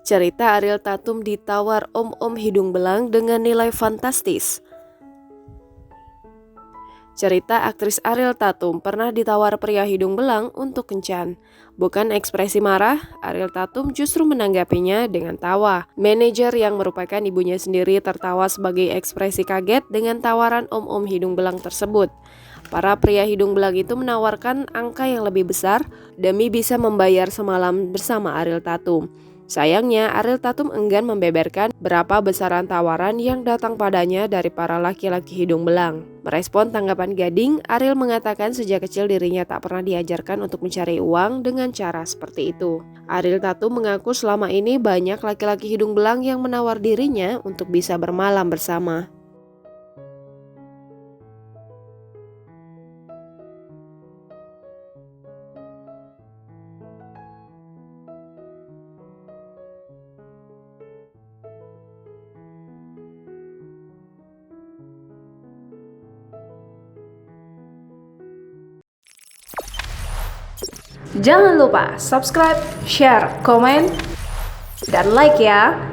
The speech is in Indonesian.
Cerita Ariel Tatum ditawar om-om hidung belang dengan nilai fantastis. Cerita aktris Ariel Tatum pernah ditawar pria hidung belang untuk kencan. Bukan ekspresi marah, Ariel Tatum justru menanggapinya dengan tawa. Manajer yang merupakan ibunya sendiri tertawa sebagai ekspresi kaget dengan tawaran om-om hidung belang tersebut. Para pria hidung belang itu menawarkan angka yang lebih besar demi bisa membayar semalam bersama Ariel Tatum. Sayangnya, Ariel Tatum enggan membeberkan berapa besaran tawaran yang datang padanya dari para laki-laki hidung belang. Merespon tanggapan Gading, Ariel mengatakan sejak kecil dirinya tak pernah diajarkan untuk mencari uang dengan cara seperti itu. Ariel Tatum mengaku selama ini banyak laki-laki hidung belang yang menawar dirinya untuk bisa bermalam bersama. Jangan lupa subscribe, share, komen, dan like ya.